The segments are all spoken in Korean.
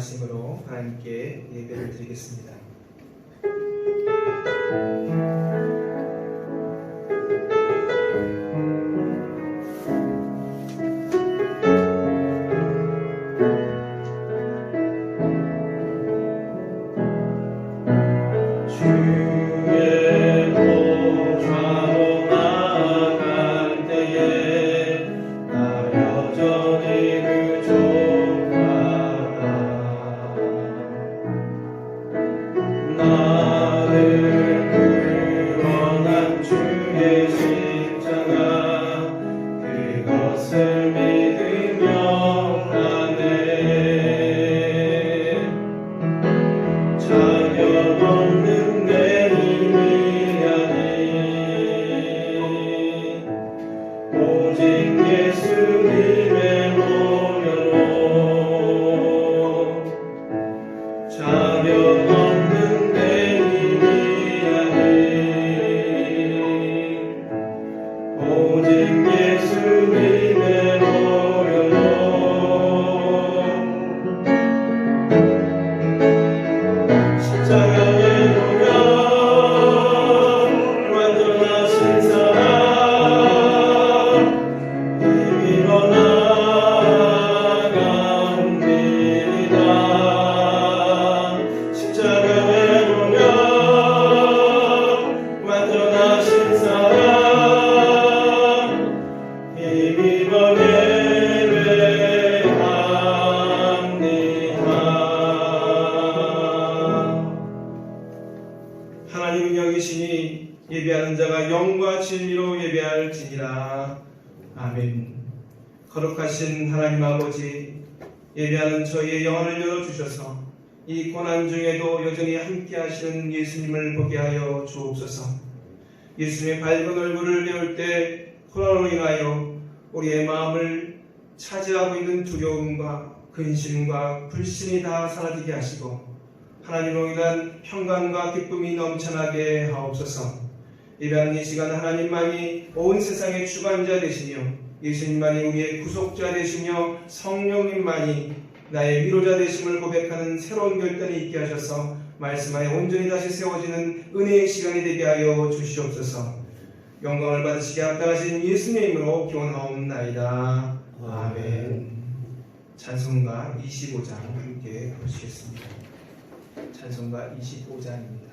말씀으로 하나님께 예배를 드리겠습니다. 하나님은 영이시니 예배하는 자가 영과 진리로 예배할지니라. 아멘. 거룩하신 하나님 아버지, 예배하는 저희의 영혼을 열어주셔서 이 고난 중에도 여전히 함께 하시는 예수님을 보게 하여 주옵소서. 예수님의 밝은 얼굴을 배울 때 코로나로 인하여 우리의 마음을 차지하고 있는 두려움과 근심과 불신이 다 사라지게 하시고 하나님으로 인한 평강과 기쁨이 넘쳐나게 하옵소서. 예배하는 이 시간 하나님만이 온 세상의 주관자 되시며 예수님만이 우리의 구속자 되시며 성령님만이 나의 위로자 되심을 고백하는 새로운 결단이 있게 하셔서 말씀하여 온전히 다시 세워지는 은혜의 시간이 되게 하여 주시옵소서. 영광을 받으시게 합당하신 예수님의 이름으로 기원하옵나이다. 아멘. 찬송가 25장 함께 보시겠습니다. 찬송가 25장입니다.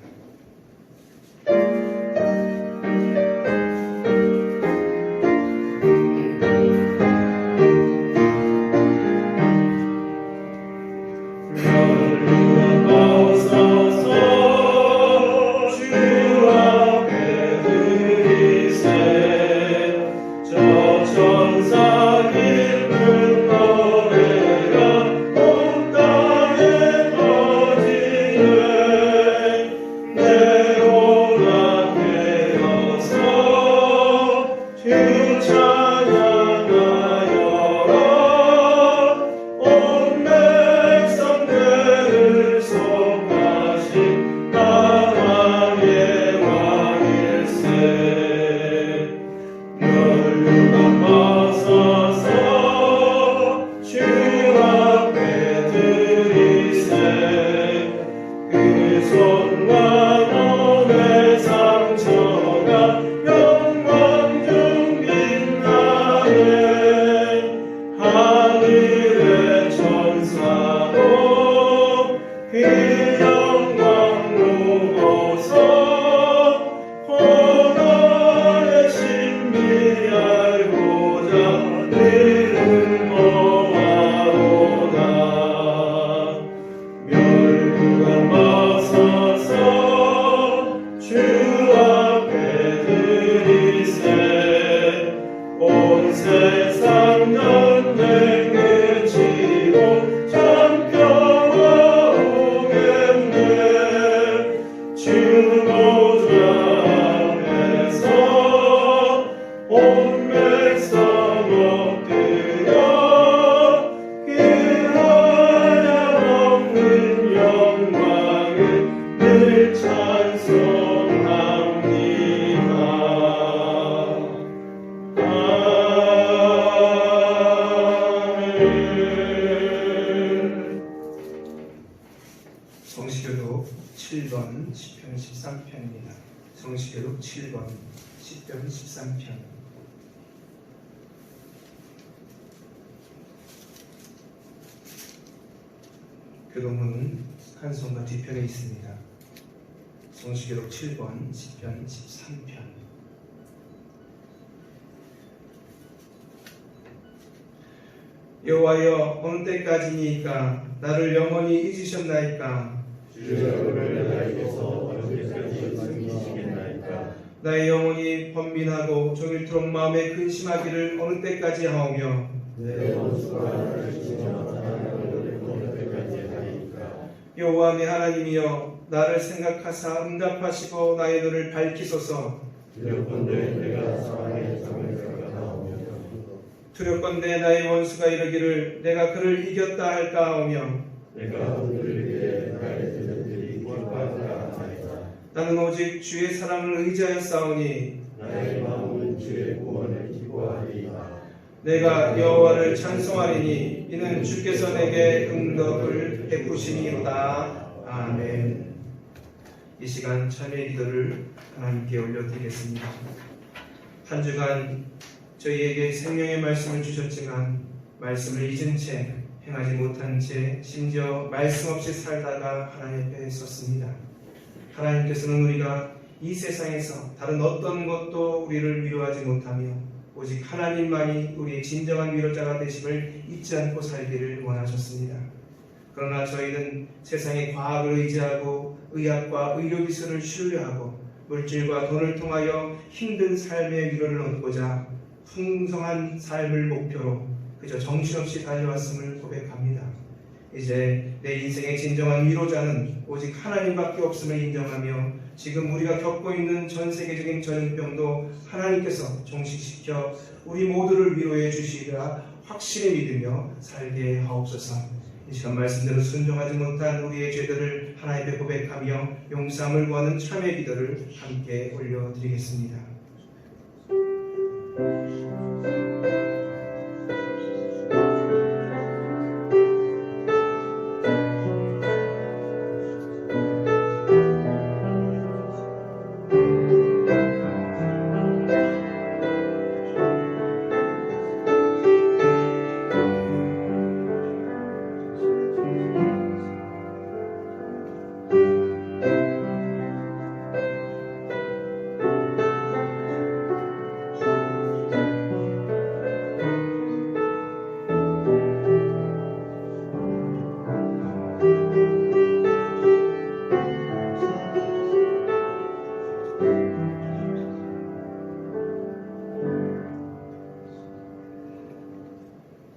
7번, 시편 13편입니다. 성시교록 7번, 시편 13편. 교동문은 한송가 뒤편에 있습니다. 성시교록 7번, 시편 13편. 여호와여, 어느 때까지니까 나를 영원히 잊으셨나이까? 주여, 나에게서 언제까지 숨기시겠나이까? 나의 영혼이 번민하고 종일토록 마음에 근심하기를 어느 때까지 하오며, 내 원수가 나를 치며 사랑하기를 어느 때까지 하리이까? 여호와 내 하나님이여, 나를 생각하사 응답하시고 나의 눈을 밝히소서. 두렵건대 내가 사랑의 정을 생각하오며, 두렵건대 나의 원수가 이르기를 내가 그를 이겼다 할까 하오며, 내가 그들에게 나의 제자들이 기뻐할까 하나이다. 나는 오직 주의 사랑을 의지하여 싸우니 나의 마음은 주의 구원을 기뻐하리이다. 내가 여호와를 찬송하리니 이는 주께서 내게 응답을 베푸시니로다. 아멘. 이 시간 찬양의 기도를 하나님께 올려드리겠습니다. 한 주간 저희에게 생명의 말씀을 주셨지만 말씀을 잊은 채 행하지 못한 채 심지어 말씀 없이 살다가 하나님 앞에 섰습니다. 하나님께서는 우리가 이 세상에서 다른 어떤 것도 우리를 위로하지 못하며 오직 하나님만이 우리의 진정한 위로자가 되심을 잊지 않고 살기를 원하셨습니다. 그러나 저희는 세상의 과학을 의지하고 의학과 의료기술을 신뢰하고 물질과 돈을 통하여 힘든 삶의 위로를 얻고자 풍성한 삶을 목표로 그저 정신없이 달려왔음을 고백합니다. 이제 내 인생의 진정한 위로자는 오직 하나님밖에 없음을 인정하며 지금 우리가 겪고 있는 전 세계적인 전염병도 하나님께서 종식시켜 우리 모두를 위로해 주시리라 확실히 믿으며 살게 하옵소서. 이 시간 말씀대로 순종하지 못한 우리의 죄들을 하나님께 고백하며 용서함을 구하는 참회 기도를 함께 올려드리겠습니다.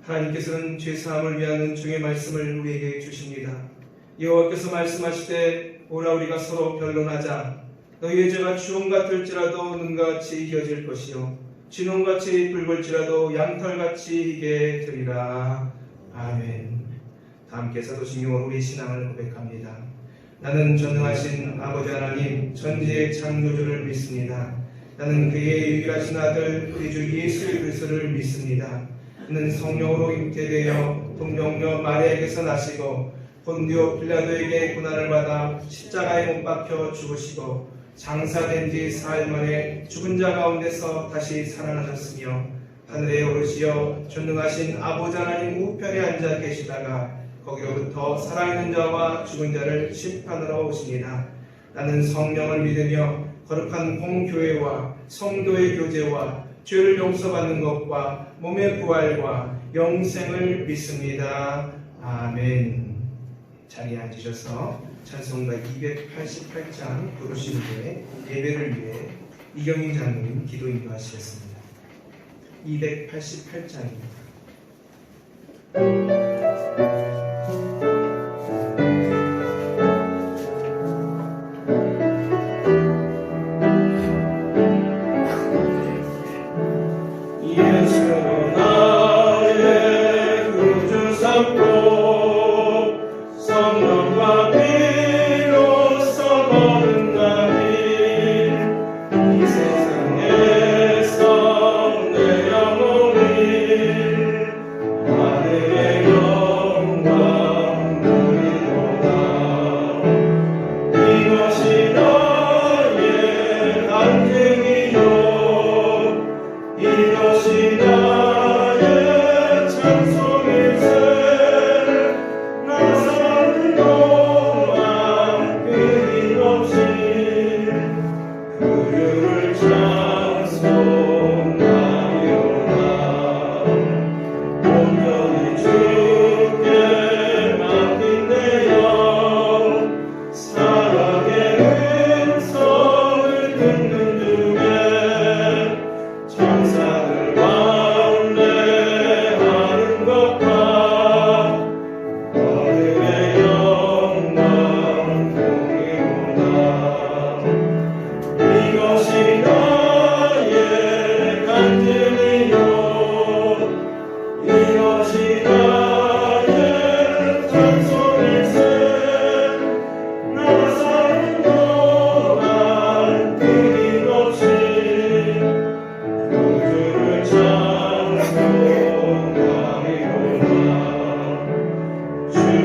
하나님께서는 죄사함을 위한 은총의 말씀을 우리에게 주십니다. 여호와께서 말씀하시되 오라 우리가 서로 변론하자. 너희의 죄가 주홍 같을지라도 눈같이 희어질 것이요 진홍같이 붉을지라도 양털같이 희게 되리라. 아멘. 다 함께 사도신경으로 우리 신앙을 고백합니다. 나는 전능하신 아버지 하나님 천지의 창조주를 믿습니다. 나는 그의 유일하신 아들 우리 주 예수 그리스도를 믿습니다. 그는 성령으로 잉태되어 동정녀 마리아에게서 나시고 본디오 빌라도에게 고난을 받아 십자가에 못 박혀 죽으시고 장사된 지 사흘 만에 죽은 자 가운데서 다시 살아나셨으며 하늘에 오르시어 전능하신 아버지 하나님 우편에 앉아 계시다가 거기로부터 살아있는 자와 죽은 자를 심판하러 오십니다. 나는 성령을 믿으며 거룩한 공교회와 성도의 교제와 죄를 용서받는 것과 몸의 부활과 영생을 믿습니다. 아멘. 자리에 앉으셔서 찬송가 288장 부르신 후에 예배를 위해 이경인 장로님 기도 인도하시겠습니다. 288장입니다. 이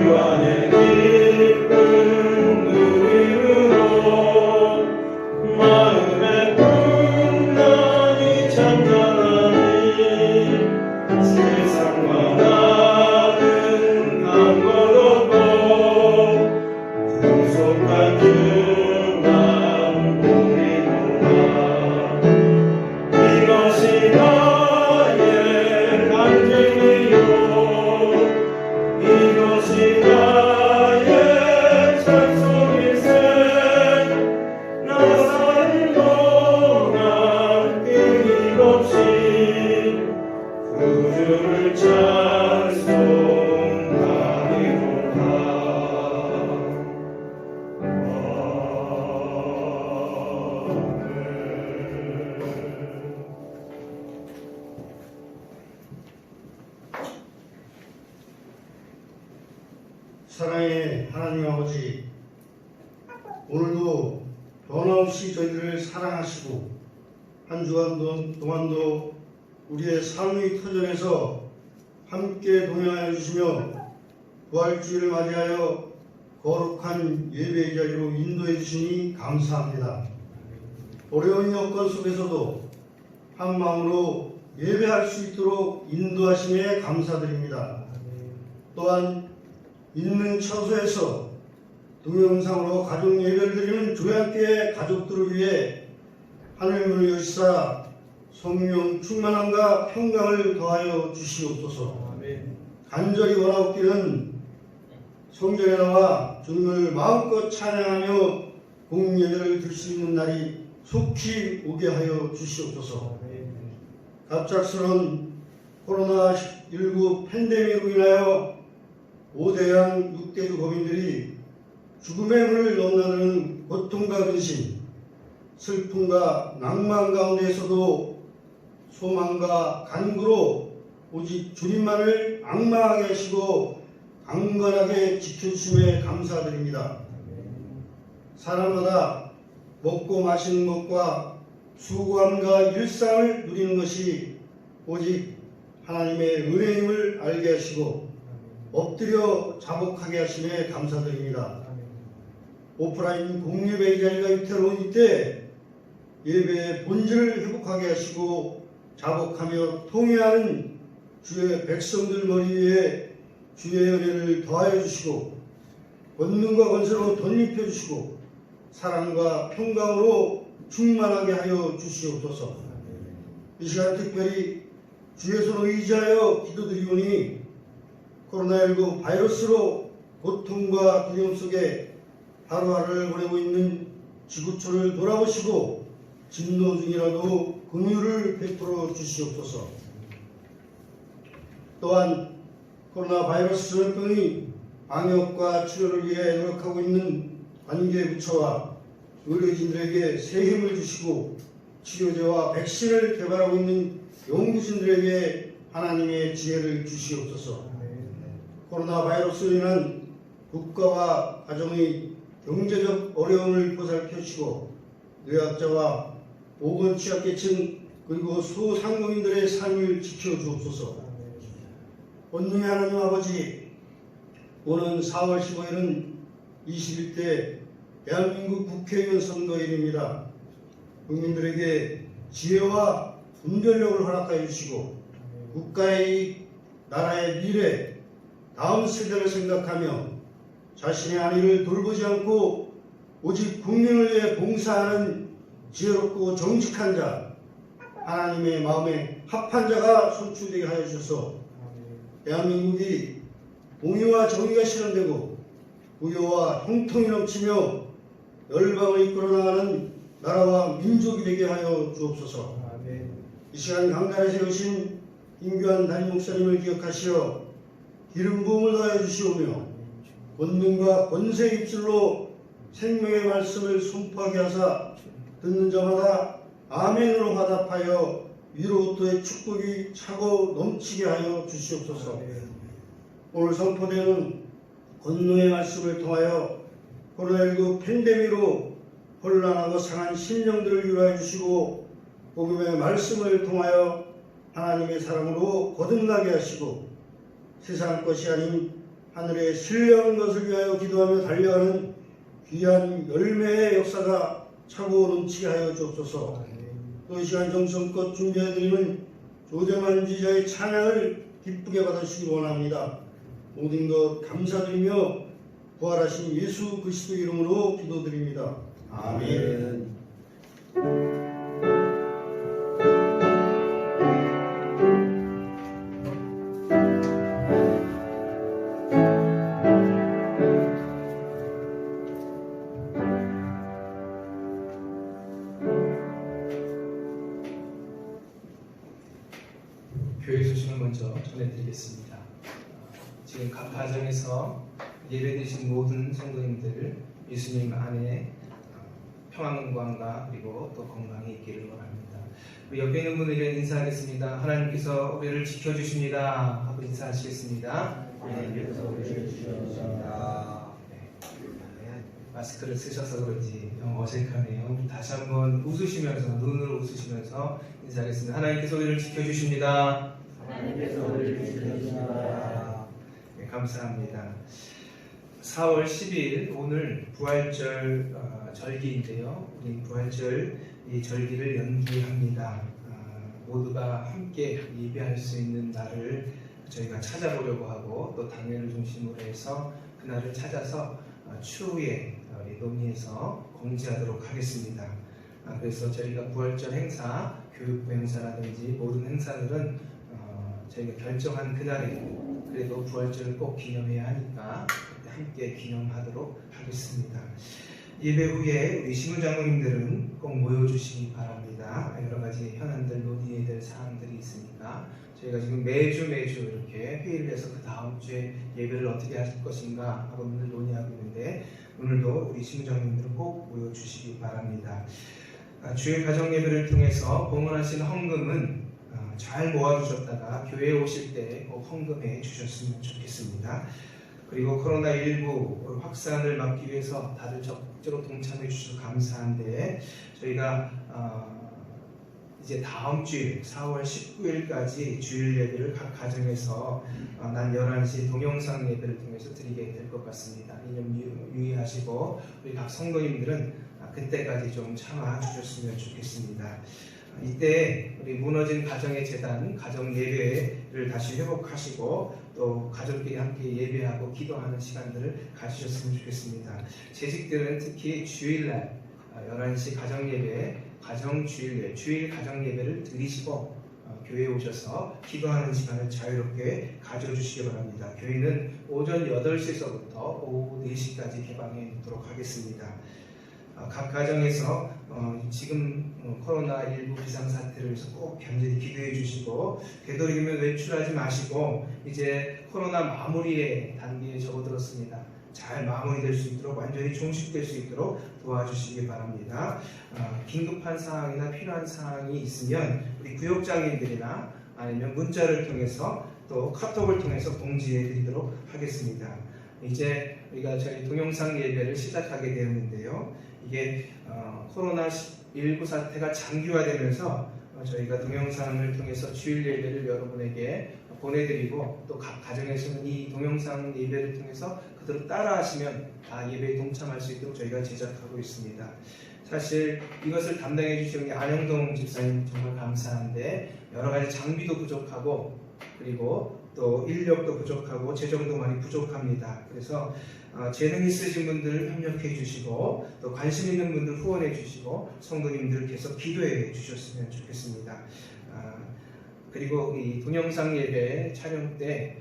주안의 기쁨 누리므로 마음의 풍랑이 잠잠하니 세상과 나는 강건 없고 풍속한 주만 보리로다. 이것이 나의 간증이요 이것이 나의 찬송일세. 나 사는 동안 끊임없이 구주를 사랑의 하나님 아버지, 오늘도 변함없이 저희들을 사랑하시고 한 주간 동안도 우리의 삶의 터전에서 함께 동행하여 주시며 부활주일을 맞이하여 거룩한 예배의 자리로 인도해 주시니 감사합니다. 어려운 여건 속에서도 한 마음으로 예배할 수 있도록 인도하심에 감사드립니다. 또한 있는 처소에서 동영상으로 가족 예배를 드리는 조양교회 가족들을 위해 하늘문을 여시사 성령 충만함과 평강을 더하여 주시옵소서. 간절히 원하옵기는 성전에 나와 주님을 마음껏 찬양하며 공예배를 들 수 있는 날이 속히 오게 하여 주시옵소서. 갑작스러운 코로나19 팬데믹으로 인하여 5대양 6대주 거민들이 죽음의 문을 넘나드는 고통과 근심, 슬픔과 낭만 가운데에서도 소망과 간구로 오직 주님만을 앙망하게 하시고 강건하게 지켜주심에 감사드립니다. 사람마다 먹고 마시는 것과 수고함과 일상을 누리는 것이 오직 하나님의 은혜임을 알게 하시고 엎드려 자복하게 하심에 감사드립니다. 오프라인 공예배의 자리가 위태로운 이때 예배의 본질을 회복하게 하시고 자복하며 통회하는 주의 백성들 머리 위에 주의 은혜를 더하여 주시고 권능과 권세로 덧입혀 주시고 사랑과 평강으로 충만하게 하여 주시옵소서. 이 시간 특별히 주의 손을 의지하여 기도드리오니 코로나19 바이러스로 고통과 두려움 속에 하루하루를 보내고 있는 지구촌을 돌아보시고 진노 중이라도 긍휼을 베풀어 주시옵소서. 또한 코로나 바이러스 전염병의 방역과 치료를 위해 노력하고 있는 관계부처와 의료진들에게 새 힘을 주시고 치료제와 백신을 개발하고 있는 연구진들에게 하나님의 지혜를 주시옵소서. 코로나 바이러스로 인한 국가와 가정의 경제적 어려움을 보살펴주시고 의학자와 보건취약계층 그리고 소상공인들의 삶을 지켜주옵소서. 본능의 하나님 아버지, 오는 4월 15일은 21대 대한민국 국회의원 선거일입니다. 국민들에게 지혜와 분별력을 허락하여 주시고 국가의 나라의 미래, 다음 세대를 생각하며 자신의 안위를 돌보지 않고 오직 국민을 위해 봉사하는 지혜롭고 정직한 자, 하나님의 마음에 합한 자가 선출되게 하여 주셔서 대한민국이 공의와 정의가 실현되고 부여와 형통이 넘치며 열방을 이끌어 나가는 나라와 민족이 되게 하여 주옵소서. 이 시간 강단에 세우신 김규환 담임 목사님을 기억하시어 기름 부음을 더하여 주시오며 권능과 권세의 입술로 생명의 말씀을 선포하게 하사 듣는 자마다 아멘으로 화답하여 위로부터의 축복이 차고 넘치게 하여 주시옵소서. 오늘 선포되는 권능의 말씀을 통하여 코로나19 팬데믹으로 혼란하고 상한 심령들을 위로해 주시고 복음의 말씀을 통하여 하나님의 사랑으로 거듭나게 하시고 세상 것이 아닌 하늘의 신령한 것을 위하여 기도하며 달려가는 귀한 열매의 역사가 차고 넘치게 하여 주옵소서. 또 이 시간 정성껏 준비해드리는 조대만 지자의 찬양을 기쁘게 받으시기 원합니다. 모든 것 감사드리며 부활하신 예수 그리스도 이름으로 기도드립니다. 아멘. 교회 소식을 먼저 전해드리겠습니다. 지금 각 가정에서 예배드리신 모든 성도님들 예수님 안에 평안건강과 그리고 또 건강이 있기를 원합니다. 우리 옆에 있는 분에게 인사하겠습니다. 하나님께서 우리를 지켜주십니다 하고 인사하시겠습니다. 하나님께서 우리를 지켜주십니다. 마스크를 쓰셔서 그런지 영 어색하네요. 다시 한번 웃으시면서 눈으로 웃으시면서 인사하겠습니다. 하나님께서 우리를 지켜주십니다. 하나님께서 우리를 지켜주십니다. 네, 감사합니다. 4월 10일 오늘 부활절 절기인데요. 우리 부활절 이 절기를 연기합니다. 모두가 함께 예배할 수 있는 날을 저희가 찾아보려고 하고 또 당회를 중심으로 해서 그날을 찾아서 추후에 논의해서 공지하도록 하겠습니다. 그래서 저희가 부활절 행사, 교육부 행사라든지 모든 행사들은 저희가 결정한 그날에 그래도 부활절을 꼭 기념해야 하니까 함께 기념하도록 하겠습니다. 예배 후에 우리 신부장로님들은 꼭 모여주시기 바랍니다. 여러 가지 현안들 논의해야 될 사항들이 있으니까 저희가 지금 매주 이렇게 회의를 해서 그 다음 주에 예배를 어떻게 할 것인가 하고 오늘 논의하고 있는데 오늘도 우리 신부장님들은 꼭 모여주시기 바랍니다. 주일 가정 예배를 통해서 봉헌하신 헌금은 잘 모아두셨다가 교회에 오실 때 꼭 헌금해 주셨으면 좋겠습니다. 그리고 코로나19 확산을 막기 위해서 다들 적극적으로 동참해 주셔서 감사한데 저희가 이제 다음 주일 4월 19일까지 주일 예배를 각 가정에서 낮 11시 동영상 예배를 통해서 드리게 될 것 같습니다. 이 점 유의하시고 우리 각 성도님들은 그때까지 좀 참아 주셨으면 좋겠습니다. 이때 우리 무너진 가정의 재단, 가정 예배를 다시 회복하시고 또 가족끼리 함께 예배하고 기도하는 시간들을 가지셨으면 좋겠습니다. 재직들은 특히 주일날 11시 가정 예배, 가정 주일 주일 가정 예배를 드리시고 교회에 오셔서 기도하는 시간을 자유롭게 가져주시기 바랍니다. 교회는 오전 8시서부터 오후 4시까지 개방해 놓도록 하겠습니다. 각 가정에서 지금 코로나19 비상사태를 위해서 꼭 간절히 기도해 주시고 되도록이면 외출하지 마시고 이제 코로나 마무리의 단계에 접어들었습니다. 잘 마무리될 수 있도록 완전히 종식될 수 있도록 도와주시기 바랍니다. 긴급한 사항이나 필요한 사항이 있으면 우리 구역장님들이나 아니면 문자를 통해서 또 카톡을 통해서 공지해 드리도록 하겠습니다. 이제 우리가 저희 동영상 예배를 시작하게 되었는데요. 이게 코로나19 사태가 장기화되면서 저희가 동영상을 통해서 주일 예배를 여러분에게 보내드리고 또 각 가정에서는 이 동영상 예배를 통해서 그대로 따라하시면 다 예배에 동참할 수 있도록 저희가 제작하고 있습니다. 사실 이것을 담당해 주시는 안영동 집사님 정말 감사한데 여러 가지 장비도 부족하고 그리고 또 인력도 부족하고 재정도 많이 부족합니다. 그래서 재능 있으신 분들 협력해 주시고 또 관심 있는 분들 후원해 주시고 성도님들 계속 기도해 주셨으면 좋겠습니다. 그리고 이 동영상 예배 촬영 때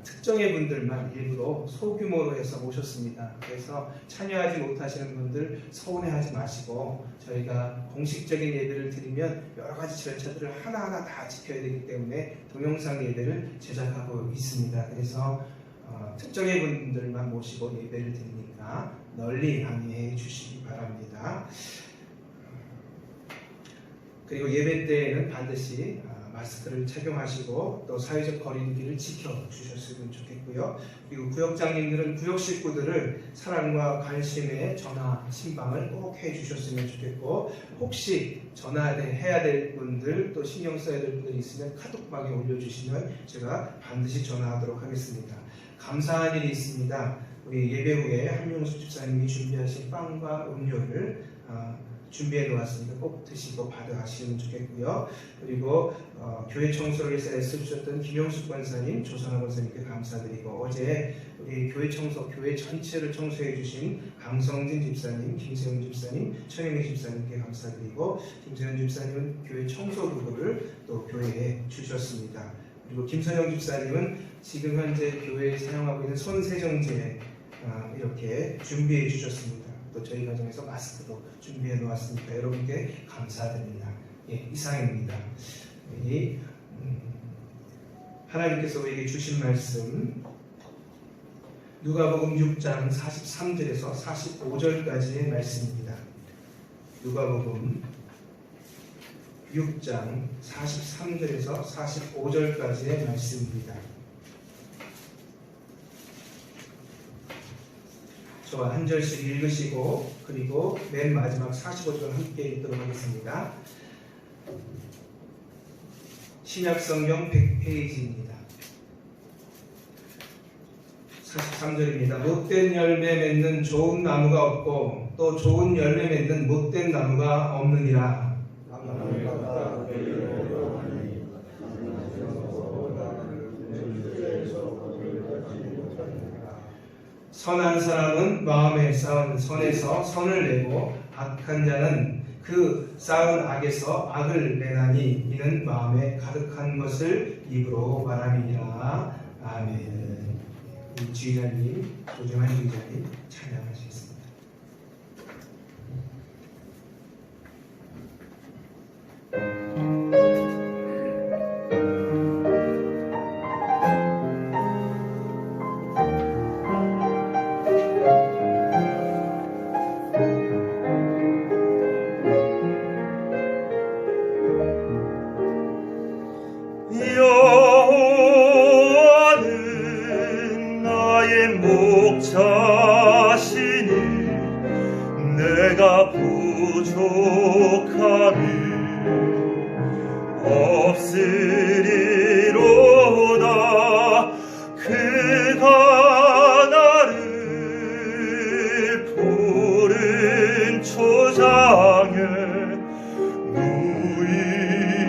특정의 분들만 일부러 소규모로 해서 모셨습니다. 그래서 참여하지 못하시는 분들 서운해하지 마시고 저희가 공식적인 예배를 드리면 여러 가지 절차들을 하나하나 다 지켜야 되기 때문에 동영상 예배를 제작하고 있습니다. 그래서 특정의 분들만 모시고 예배를 드리니까 널리 양해해 주시기 바랍니다. 그리고 예배 때에는 반드시 마스크를 착용하시고 또 사회적 거리두기를 지켜주셨으면 좋겠고요. 그리고 구역장님들은 구역 식구들을 사랑과 관심에 전화, 신방을 꼭 해주셨으면 좋겠고 혹시 전화해야 될 분들 또 신경 써야 될 분들이 있으면 카톡방에 올려주시면 제가 반드시 전화하도록 하겠습니다. 감사한 일이 있습니다. 우리 예배 후에 한명숙 집사님이 준비하신 빵과 음료를 준비해 놓았으니까 꼭 드시고 받아가시면 좋겠고요. 그리고 교회 청소를 위해서 애써주셨던 김영숙 권사님, 조선아 권사님께 감사드리고, 어제 우리 교회 전체를 청소해 주신 강성진 집사님, 김세훈 집사님, 최영희 집사님께 감사드리고, 김세훈 집사님은 교회 청소 도구를 또 교회에 주셨습니다. 그리고 김선영 집사님은 지금 현재 교회에 사용하고 있는 손세정제 이렇게 준비해 주셨습니다. 또 저희 가정에서 마스크도 준비해 놓았으니까 여러분께 감사드립니다. 예, 이상입니다. 하나님께서 우리에게 주신 말씀 누가복음 6장 43절에서 45절까지의 말씀입니다. 누가복음 6장 43절에서 45절까지의 말씀입니다. 저와 한 절씩 읽으시고 그리고 맨 마지막 45절 함께 읽도록 하겠습니다. 신약성경 100페이지입니다. 43절입니다. 못된 열매 맺는 좋은 나무가 없고 또 좋은 열매 맺는 못된 나무가 없느니라. 선한 사람은 마음에 쌓은 선에서 선을 내고 악한 자는 그 쌓은 악에서 악을 내나니 이는 마음에 가득한 것을 입으로 말함이니라. 아멘. 주의자님, 조정한 주의자님 찬양하시겠습니다. 여호와는 나의 목자시니 내가 부족함이 없으리로다. 그가 나를 푸른 초장에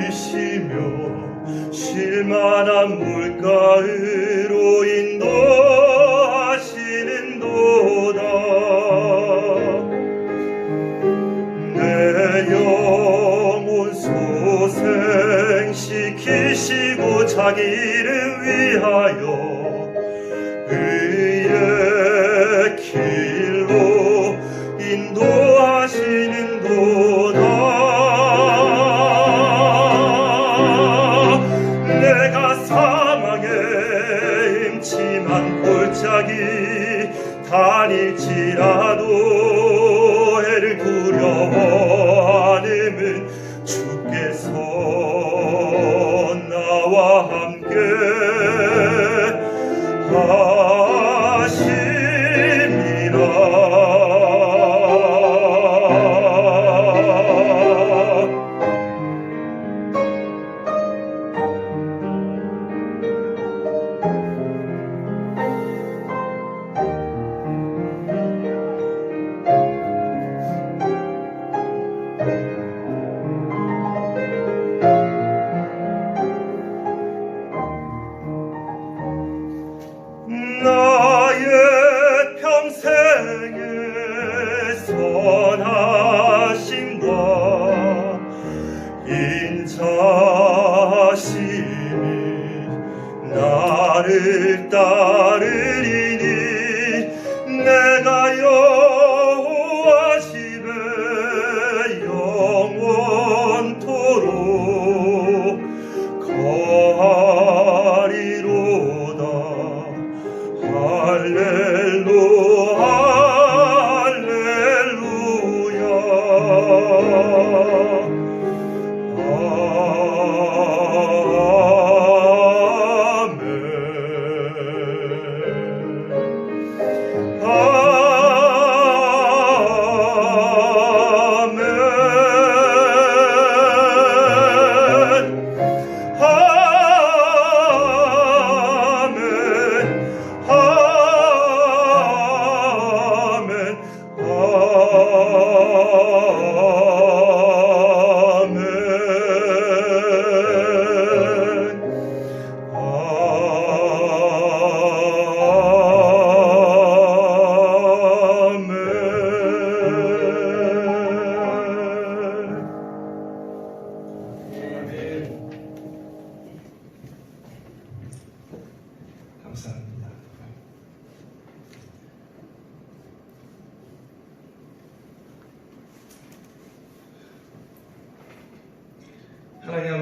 누이시며 쉴만한 물가으로 인도하시는도다. 내 영혼 소생시키시고 자기를 위하여 의의 길로 인도하시는도다. 내가 사망의 음침한 골짜기 다닐지라도 해를 두려워 않음은 주께서 나와 함께 나의 평생의 선하심과 인자심이 나를 따르리니 내가 여호와 집에 영원토록 거하리로다. 할렐루야, 아멘.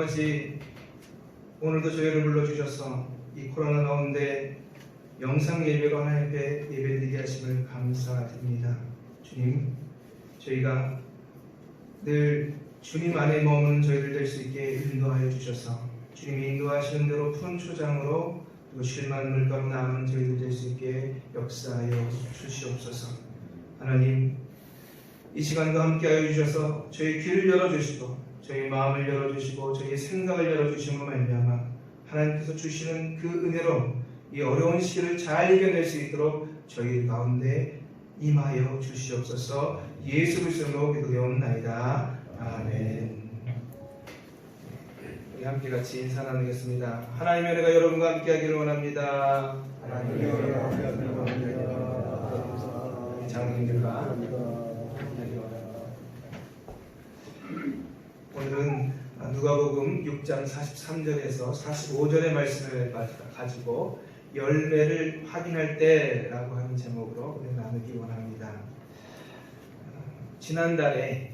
아버지, 오늘도 저희를 불러주셔서 이 코로나 가운데 영상 예배로 하나님 앞에 예배드리게 하심을 감사드립니다. 주님, 저희가 늘 주님 안에 머무는 저희들 될 수 있게 인도하여 주셔서 주님이 인도하시는 대로 푸른 초장으로 그리고 쉴만 물가로 남은 저희들 될 수 있게 역사하여 주시옵소서. 하나님, 이 시간과 함께하여 주셔서 저희 귀를 열어주시고 저희 마음을 열어주시고 저희 생각을 열어주심으로 말미암아 하나님께서 주시는 그 은혜로 이 어려운 시기를 잘 이겨낼 수 있도록 저희 가운데 임하여 주시옵소서. 예수 그리스도로 기도하옵나이다. 아멘. 우리 함께 같이 인사 나누겠습니다. 하나님의 은혜가 여러분과 함께하기를 원합니다. 하나님의 은혜가 함께하기를 원합니다. 장로님들과 오늘은 누가복음 6장 43절에서 45절의 말씀을 가지고 열매를 확인할 때라고 하는 제목으로 오늘 나누기 원합니다. 지난달에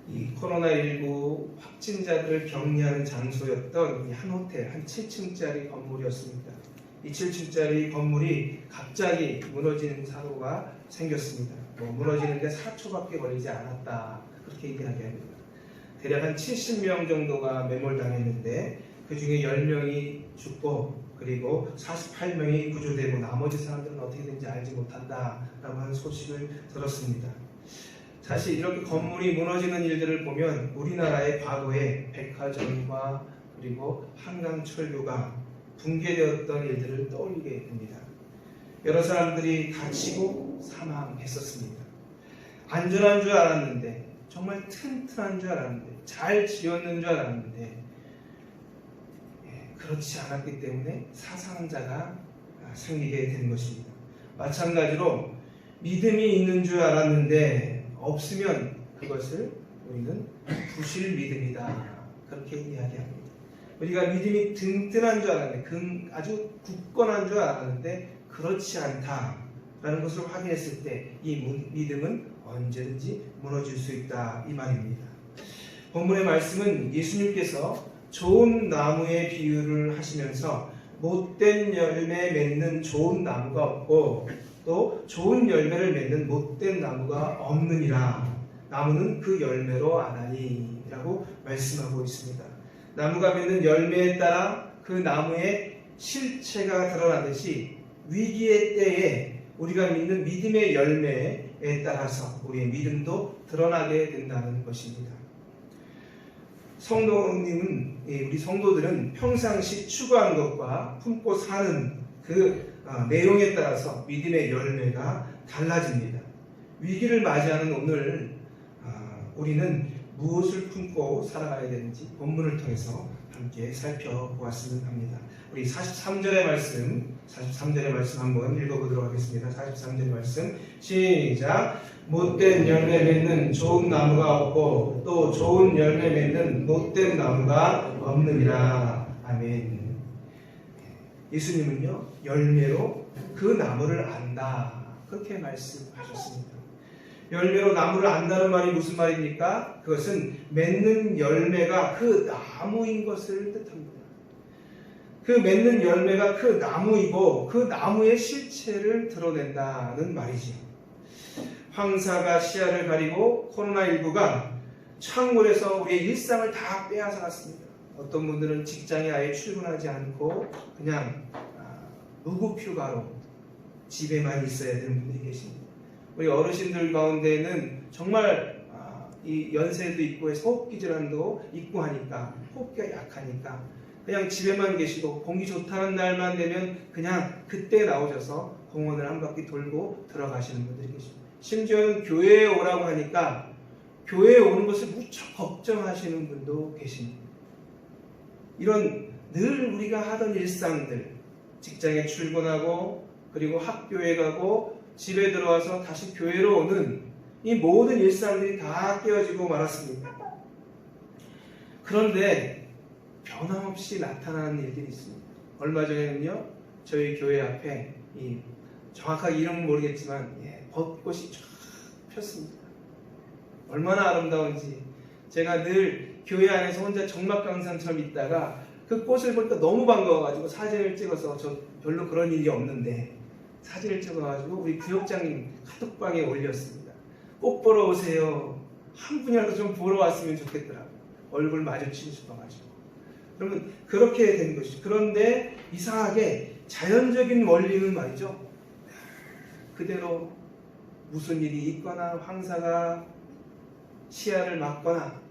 이 코로나19 확진자들을 격리하는 장소였던 한 호텔, 한 7층짜리 건물이었습니다. 이 7층짜리 건물이 갑자기 무너지는 사고가 생겼습니다. 무너지는데 4초밖에 걸리지 않았다, 그렇게 이야기합니다. 대략 한 70명 정도가 매몰당했는데 그 중에 10명이 죽고 그리고 48명이 구조되고 나머지 사람들은 어떻게 된지 알지 못한다라고 하는 소식을 들었습니다. 사실 이렇게 건물이 무너지는 일들을 보면 우리나라의 과거에 백화점과 그리고 한강철도가 붕괴되었던 일들을 떠올리게 됩니다. 여러 사람들이 다치고 사망했었습니다. 안전한 줄 알았는데, 정말 튼튼한 줄 알았는데, 잘 지었는 줄 알았는데 그렇지 않았기 때문에 사상자가 생기게 된 것입니다. 마찬가지로 믿음이 있는 줄 알았는데 없으면 그것을 우리는 부실 믿음이다, 그렇게 이야기합니다. 우리가 믿음이 든든한 줄 알았는데, 아주 굳건한 줄 알았는데 그렇지 않다라는 것을 확인했을 때 이 믿음은 언제든지 무너질 수 있다, 이 말입니다. 본문의 말씀은 예수님께서 좋은 나무의 비유를 하시면서 못된 열매 맺는 좋은 나무가 없고 또 좋은 열매를 맺는 못된 나무가 없느니라. 나무는 그 열매로 아나니 라고 말씀하고 있습니다. 나무가 맺는 열매에 따라 그 나무의 실체가 드러나듯이 위기의 때에 우리가 믿는 믿음의 열매에 따라서 우리의 믿음도 드러나게 된다는 것입니다. 우리 성도들은 평상시 추구한 것과 품고 사는 그 내용에 따라서 믿음의 열매가 달라집니다. 위기를 맞이하는 오늘 우리는 무엇을 품고 살아가야 되는지 본문을 통해서 함께 살펴보았으면 합니다. 우리 43절의 말씀 한번 읽어보도록 하겠습니다. 43절의 말씀 시작. 못된 열매 맺는 좋은 나무가 없고 또 좋은 열매 맺는 못된 나무가 없느니라. 아멘. 예수님은요, 열매로 그 나무를 안다, 그렇게 말씀하셨습니다. 열매로 나무를 안다는 말이 무슨 말입니까? 그것은 맺는 열매가 그 나무인 것을 뜻합니다. 그 맺는 열매가 그 나무이고 그 나무의 실체를 드러낸다는 말이죠. 황사가 시야를 가리고 코로나19가 창궐해서 우리의 일상을 다 빼앗아갔습니다. 어떤 분들은 직장에 아예 출근하지 않고 그냥 무급휴가로 집에만 있어야 되는 분들이 계십니다. 우리 어르신들 가운데는 정말 이 연세도 있고 해서 호흡기 질환도 있고 하니까, 호흡기가 약하니까 그냥 집에만 계시고 공기 좋다는 날만 되면 그냥 그때 나오셔서 공원을 한 바퀴 돌고 들어가시는 분들이 계십니다. 심지어는 교회에 오라고 하니까 교회에 오는 것을 무척 걱정하시는 분도 계십니다. 이런 늘 우리가 하던 일상들, 직장에 출근하고 그리고 학교에 가고 집에 들어와서 다시 교회로 오는 이 모든 일상들이 다 깨어지고 말았습니다. 그런데 변함없이 나타나는 일들이 있습니다. 얼마 전에는요, 저희 교회 앞에 정확하게 이름은 모르겠지만 벚꽃이 쫙 폈습니다. 얼마나 아름다운지 제가 늘 교회 안에서 혼자 정막강산처럼 있다가 그 꽃을 볼 때 너무 반가워가지고 사진을 찍어서, 저 별로 그런 일이 없는데 사진을 찍어가지고 우리 부역장님 카톡방에 올렸습니다. 꽃 보러 오세요. 한 분이라도 좀 보러 왔으면 좋겠더라고요. 얼굴 마주치고 싶어가지고. 그러면 그렇게 된 것이죠. 그런데 이상하게 자연적인 원리는 말이죠, 그대로 무슨 일이 있거나 황사가 시야를 막거나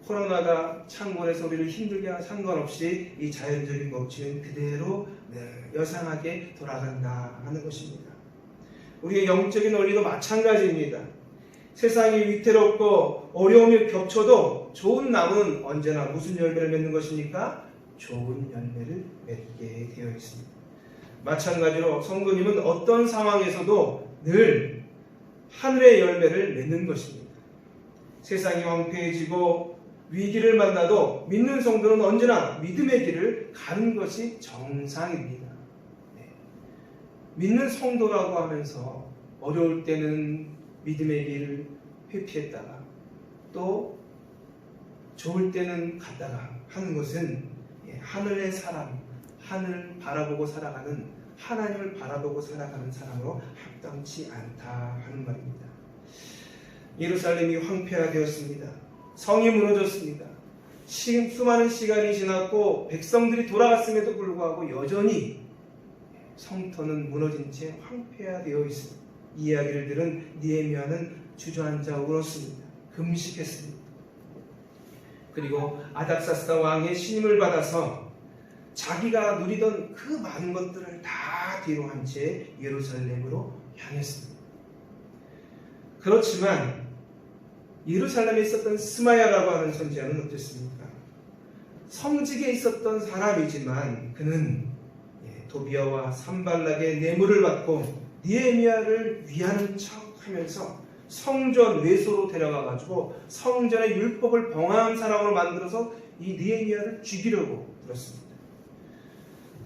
코로나가 창궐해서 우리를 힘들게 하는 상관없이 이 자연적인 법칙은 그대로 여상하게 돌아간다 하는 것입니다. 우리의 영적인 원리도 마찬가지입니다. 세상이 위태롭고 어려움이 겹쳐도 좋은 나무는 언제나 무슨 열매를 맺는 것입니까? 좋은 열매를 맺게 되어 있습니다. 마찬가지로 성도님은 어떤 상황에서도 늘 하늘의 열매를 맺는 것입니다. 세상이 황폐해지고 위기를 만나도 믿는 성도는 언제나 믿음의 길을 가는 것이 정상입니다. 믿는 성도라고 하면서 어려울 때는 믿음의 길을 회피했다가 또 좋을 때는 갔다가 하는 것은 하늘의 사람, 하늘 바라보고 살아가는, 하나님을 바라보고 살아가는 사람으로 합당치 않다 하는 말입니다. 예루살렘이 황폐화되었습니다. 성이 무너졌습니다. 수많은 시간이 지났고 백성들이 돌아갔음에도 불구하고 여전히 성터는 무너진 채 황폐화되어 있습니다. 이 이야기를 들은 느헤미야는 주저앉아 울었습니다. 금식했습니다. 그리고 아닥사스다 왕의 신임을 받아서 자기가 누리던 그 많은 것들을 다 뒤로 한 채 예루살렘으로 향했습니다. 그렇지만 예루살렘에 있었던 스마야라고 하는 선지자는 어땠습니까? 성직에 있었던 사람이지만 그는 도비아와 산발락의 뇌물을 받고 느헤미야를 위하는 척하면서 성전 외소로 데려가가지고 성전의 율법을 범한 사람으로 만들어서 이 느헤미야를 죽이려고 들었습니다.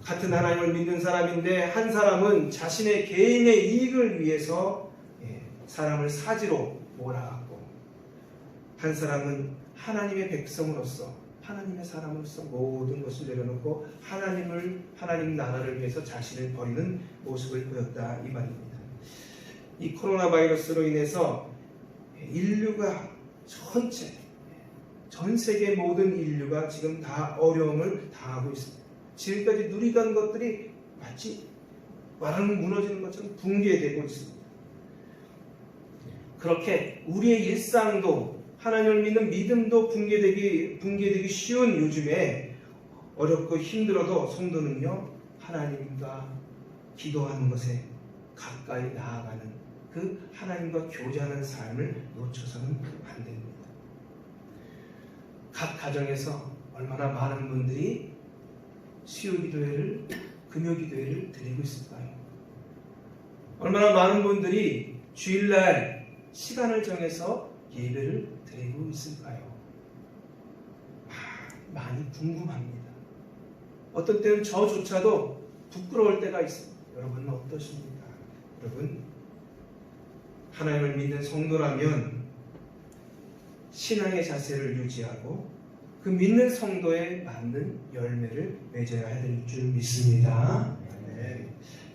같은 하나님을 믿는 사람인데 한 사람은 자신의 개인의 이익을 위해서 사람을 사지로 몰아갔고, 한 사람은 하나님의 백성으로서, 하나님의 사람으로서 모든 것을 내려놓고 하나님 나라를 위해서 자신을 버리는 모습을 보였다 이 말입니다. 이 코로나 바이러스로 인해서 인류가 전체, 전 세계 모든 인류가 지금 다 어려움을 당하고 있습니다. 지금까지 누리던 것들이 마치 와르르 무너지는 것처럼 붕괴되고 있습니다. 그렇게 우리의 일상도, 하나님을 믿는 믿음도 붕괴되기 쉬운 요즘에 어렵고 힘들어도 성도는요, 하나님과 기도하는 것에 가까이 나아가는 그 하나님과 교제하는 삶을 놓쳐서는 안 됩니다. 각 가정에서 얼마나 많은 분들이 수요기도회를, 금요기도회를 드리고 있을까요? 얼마나 많은 분들이 주일날 시간을 정해서 예배를 드리고 있을까요? 많이 궁금합니다. 어떤 때는 저조차도 부끄러울 때가 있습니다. 여러분은 어떠십니까? 여러분, 하나님을 믿는 성도라면 신앙의 자세를 유지하고 그 믿는 성도에 맞는 열매를 맺어야 될 줄 믿습니다.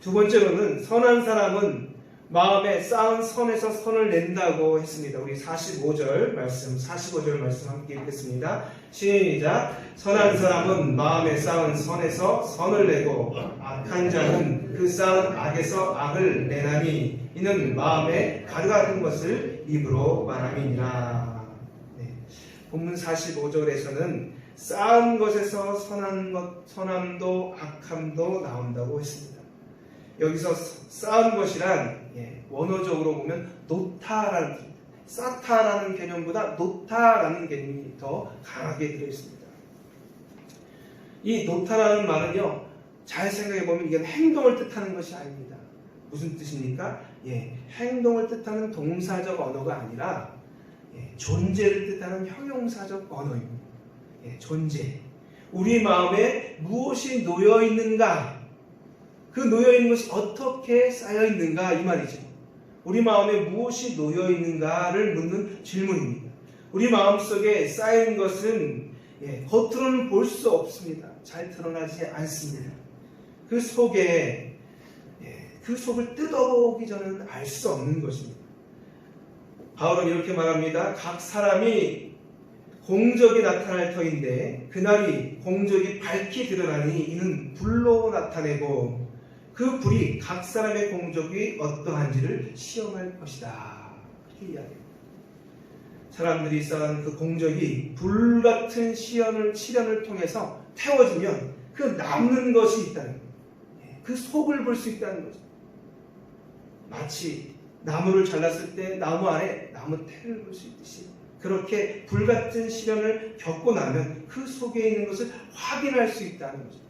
두 번째로는 선한 사람은 마음에 쌓은 선에서 선을 낸다고 했습니다. 우리 45절 말씀 함께 읽겠습니다. 시작. 선한 사람은 마음에 쌓은 선에서 선을 내고 악한 자는 그 쌓은 악에서 악을 내나니 이는 마음에 가득한 것을 입으로 말함이니라. 본문 45절에서는 쌓은 것에서 선함도 악함도 나온다고 했습니다. 여기서 쌓은 것이란 원어적으로 보면 놓다라는, 쌓다라는 개념보다 놓다라는 개념이 더 강하게 들어있습니다. 이 놓다라는 말은요, 잘 생각해보면 이건 행동을 뜻하는 것이 아닙니다. 무슨 뜻입니까? 행동을 뜻하는 동사적 언어가 아니라 존재를 뜻하는 형용사적 언어입니다. 존재. 우리 마음에 무엇이 놓여 있는가? 그 놓여 있는 것이 어떻게 쌓여 있는가 이 말이죠. 우리 마음에 무엇이 놓여 있는가를 묻는 질문입니다. 우리 마음속에 쌓인 것은 겉으로는 볼 수 없습니다. 잘 드러나지 않습니다. 그 속에 그 속을 뜯어보기 전에는 알 수 없는 것입니다. 바울은 이렇게 말합니다. 각 사람이 공적이 나타날 터인데 그날이 공적이 밝히 드러나니 이는 불로 나타내고 그 불이 각 사람의 공적이 어떠한지를 시험할 것이다. 그렇게 이야기합니다. 사람들이 쌓은 그 공적이 불같은 시련을 통해서 태워지면 그 남는 것이 있다는 거예요. 그 속을 볼 수 있다는 거죠. 마치 나무를 잘랐을 때 나무 안에 나무 태를 볼 수 있듯이 그렇게 불같은 시련을 겪고 나면 그 속에 있는 것을 확인할 수 있다는 거죠.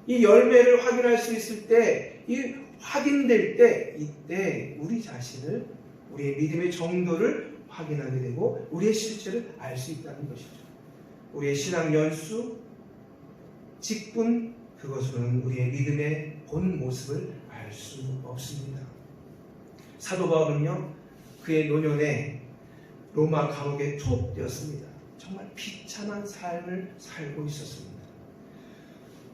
이 열매를 확인할 수 있을 때, 이 확인될 때, 이때 우리 자신을, 우리의 믿음의 정도를 확인하게 되고 우리의 실체를 알 수 있다는 것이죠. 우리의 신앙 연수, 직분, 그것으로는 우리의 믿음의 본 모습을 알 수 없습니다. 사도 바울은요, 그의 노년에 로마 감옥에 투옥되었습니다. 정말 비참한 삶을 살고 있었습니다.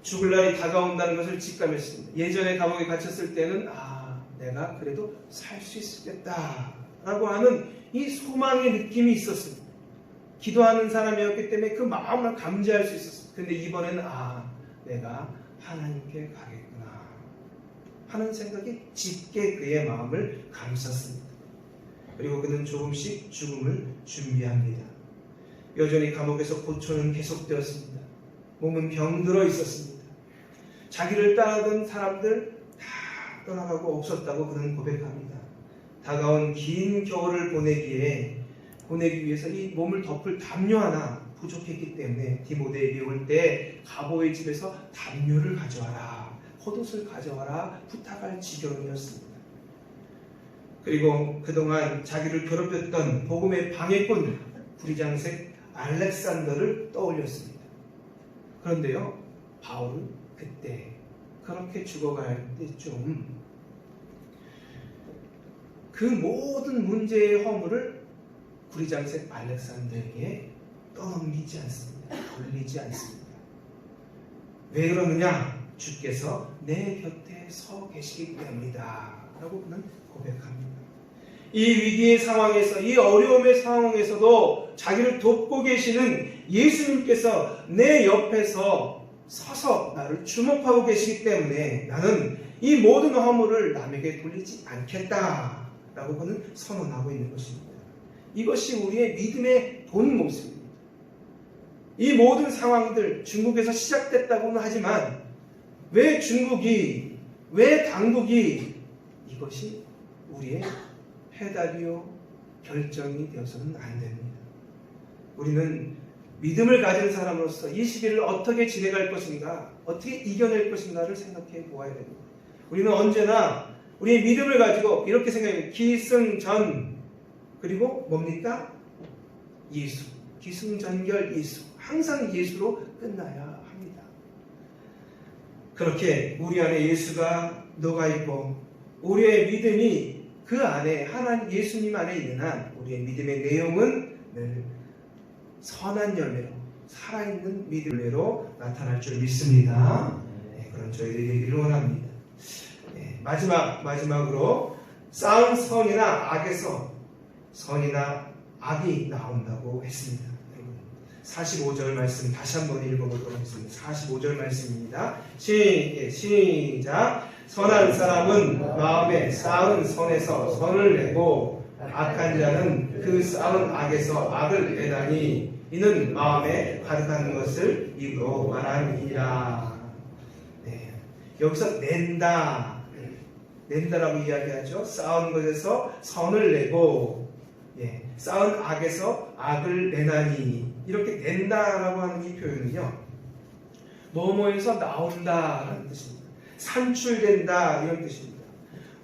죽을 날이 다가온다는 것을 직감했습니다. 예전에 감옥에 갇혔을 때는 내가 그래도 살 수 있겠다 라고 하는 이 소망의 느낌이 있었습니다. 기도하는 사람이었기 때문에 그 마음을 감지할 수 있었습니다. 근데 이번에는 내가 하나님께 가겠구나 하는 생각이 짙게 그의 마음을 감쌌습니다. 그리고 그는 조금씩 죽음을 준비합니다. 여전히 감옥에서 고초는 계속되었습니다. 몸은 병들어 있었습니다. 자기를 따르던 사람들 다 떠나가고 없었다고 그는 고백합니다. 다가온 긴 겨울을 보내기 위해서 이 몸을 덮을 담요 하나 부족했기 때문에 디모데에게 올 때 가보의 집에서 담요를 가져와라, 겉옷을 가져와라 부탁할 지경이었습니다. 그리고 그동안 자기를 괴롭혔던 복음의 방해꾼 구리장색 알렉산더를 떠올렸습니다. 그런데요, 바울은 그때 그렇게 죽어갈 때쯤 그 모든 문제의 허물을 구리장색 알렉산더에게 떠넘기지 않습니다. 돌리지 않습니다. 왜 그러느냐? 주께서 내 곁에 서 계시기 때문이다 라고 그는 고백합니다. 이 위기의 상황에서, 이 어려움의 상황에서도 자기를 돕고 계시는 예수님께서 내 옆에서 서서 나를 주목하고 계시기 때문에 나는 이 모든 허물을 남에게 돌리지 않겠다 라고 그는 선언하고 있는 것입니다. 이것이 우리의 믿음의 본 모습입니다. 이 모든 상황들 중국에서 시작됐다고는 하지만 왜 중국이, 왜 당국이, 이것이 우리의 해답이요 결정이 되어서는 안 됩니다. 우리는 믿음을 가진 사람으로서 이 시기를 어떻게 지내갈 것인가, 어떻게 이겨낼 것인가를 생각해 보아야 됩니다. 우리는 언제나 우리의 믿음을 가지고 이렇게 생각해요. 기승전, 그리고 뭡니까? 예수. 기승전결 예수. 항상 예수로 끝나야 합니다. 그렇게 우리 안에 예수가 녹아있고 우리의 믿음이 그 안에 하나님 예수님 안에 있는 한 우리의 믿음의 내용은 늘 선한 열매로, 살아있는 믿음으로 나타날 줄 믿습니다. 그런 저희들이 되기를 원합니다. 마지막으로 쌓은 선이나 악에서 선이나 악이 나온다고 했습니다. 45절 말씀 다시 한번 읽어보도록 하겠습니다. 45절 말씀입니다. 시작. 선한 사람은 마음에 쌓은 선에서 선을 내고 악한 자는 그 쌓은 악에서 악을 내다니 이는 마음에 가득한 것을 입으로 말하니라. 여기서 낸다라고 이야기하죠. 쌓은 것에서 선을 내고 쌓은 악에서 악을 내나니, 이렇게 낸다라고 하는 이 표현은요, 뭐뭐에서 나온다라는 뜻입니다. 산출된다 이런 뜻입니다.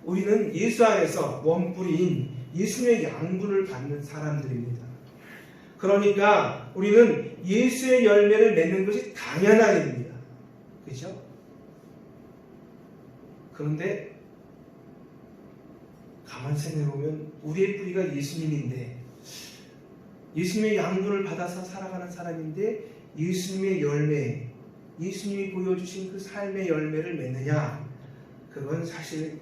우리는 예수 안에서 원뿌리인 예수의 양분을 받는 사람들입니다. 그러니까 우리는 예수의 열매를 맺는 것이 당연한 일입니다. 그렇죠? 그런데 가만 생각해보면 우리의 뿌리가 예수님인데 예수님의 양분을 받아서 살아가는 사람인데 예수님의 열매, 예수님이 보여주신 그 삶의 열매를 맺느냐? 그건 사실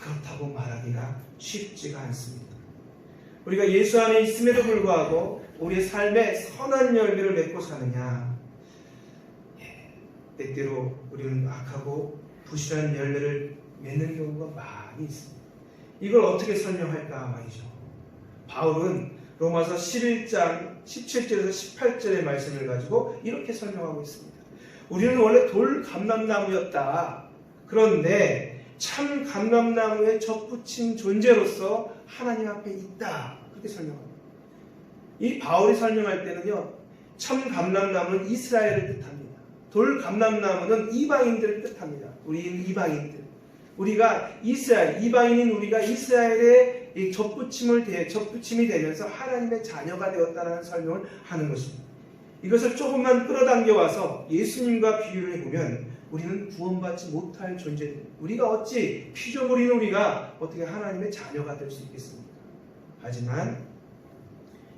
그렇다고 말하기가 쉽지가 않습니다. 우리가 예수 안에 있음에도 불구하고 우리의 삶에 선한 열매를 맺고 사느냐? 때때로 우리는 악하고 부실한 열매를 맺는 경우가 많이 있습니다. 이걸 어떻게 설명할까 말이죠. 바울은 로마서 11장 17절에서 18절의 말씀을 가지고 이렇게 설명하고 있습니다. 우리는 원래 돌 감람나무였다. 그런데 참 감람나무에 접붙인 존재로서 하나님 앞에 있다. 그렇게 설명합니다. 이 바울이 설명할 때는요, 참 감람나무는 이스라엘을 뜻합니다. 돌 감람나무는 이방인들을 뜻합니다. 우리는 이방인들. 우리가 이스라엘, 이방인인 우리가 이스라엘의 접붙임이 되면서 하나님의 자녀가 되었다는 설명을 하는 것입니다. 이것을 조금만 끌어당겨 와서 예수님과 비유를 해보면 우리는 구원받지 못할 존재들, 우리가 어찌 피조물인 우리가 어떻게 하나님의 자녀가 될 수 있겠습니까? 하지만